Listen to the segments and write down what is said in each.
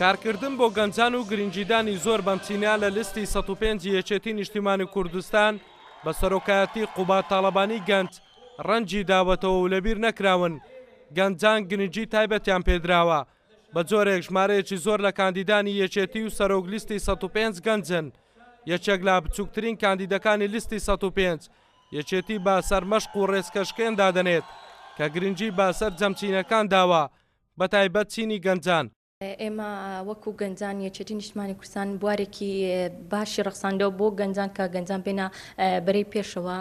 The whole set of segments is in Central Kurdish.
کارکردن بۆ گەنجان و گرنگجیدانی زۆر بەمچینە لە لیستی 105 یەکێتی نیشتیمانی کوردستان بە سەرۆکایەتی قوبات تاڵەبانی گەنج ڕەنجی داوەتەوە و لەبیر نەکراون گەنجان گرنگجی تایبەتیان پێدراوە بە جۆرێک ژمارەیەکی زۆر لە کاندیدانی یەکێتی و سەرۆک لیستی 105 گەنجن یەکێک لە بچووکترین کاندیدەکانی لیستی 105 یەکێتی بە سەرمەشق و ڕێزکەشکێن دادەنێت کە گرنگجی بەسەر جەمچینەکان داوە بە تایبەت چینی گەنجان. ئێمە وەکو گەنجان یەکێتی نیشتیمانی کوردستان بوارێکی باشی ڕەخساندەوە بۆ گەنجان کە گەنجان بێنە بەرەی پێشەوە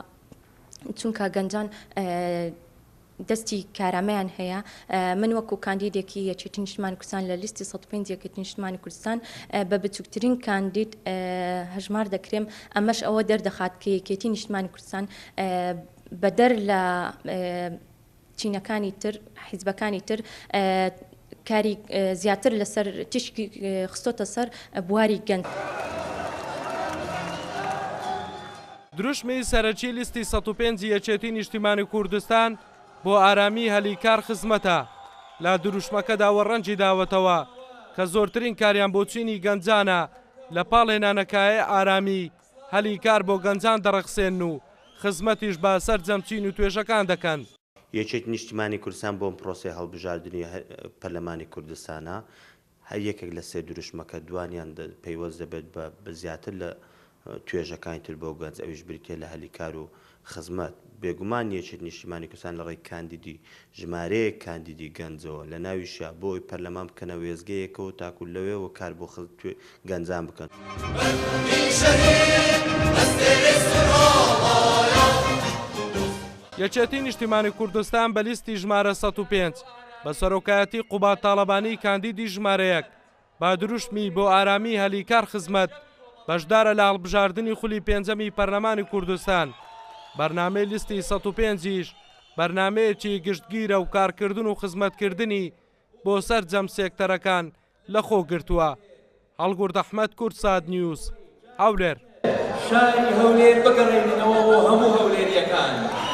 چونکە گەنجان دەستی کارامەیان هەیە. من وەکو کاندیدێکی یەکێتی نیشتیمانی کوردستان لە لیستی 105 یەکێتی نیشتیمانی کوردستان بە بچووکترین کاندید هەژمار دەکرێم. ئەمەش ئەوە دەردەخات کە یەکێتی نیشتیمانی کوردستان بەدەر لە چینەکانی تر حیزبەکانی تر کاری زیاتر لەسەر تشکی خستۆتە سەر بواری گەنج. دروشمی سەرەکی لیستی 105 یەکێتی نیشتیمانی کوردستان بۆ ئارامی هەلیکار خزمەتە لە دروشمەکەدا وەڕەنجی داوەتەوە کە زۆرترین کاریان بۆ چینی گەنجانە لە پاڵێنانەکایە ئارامی هەلیکار بۆ گەنجان دەڕەخسێن و خزمەتیش بە سەر جەمچین و توێژەکان دەکەن. یەکێتی نیشتیمانی کوردستان بۆم پرۆسی هەڵبژاردننی پەرلەمانی کوردستانە هەر یەکێک لە سێ دروشمەکە دوانیان پەیوەست دەبێت بە زیاتر لە توێژەکانی تر بۆ گەنج ئەویش بریتێ لە هەلیکار و خزمەت. بێگومان یەکێتی نیشتیمانی کوردستان لە ڕێی کاندیدی ژمارەیە کاندیدی گەنجەوە لە ناویشە بۆی پەرلەمان بکەنە وێزگەیەکەوە تاکو لەوێەوە کار بۆ گەنجان بکەن. یەکێتی نیشتیمانی کوردستان بە لیستی ژمارە 105 بە سەرۆکایەتی قوبات تاڵەبانی کاندیدی ژمارەیەک با دروشمی بۆ ئارامی هەلیکار خزمەت بەشدارە لە هەڵبژاردننی خولی پێنجەمی پەرلەمانی کوردستان. بەرنامەی لیستی 105 بەرنمەیەکی گشتگیرە و کارکردن و خزمەتکردنی بۆ سەر جەم سێکتەرەکان لە خۆ گرتووە. هەڵگورد ئەحمەد کورتسات نیوز هەولێر. شاری هەولێر بگەڕێنینەوە بۆ هەموو هەولێریەکان.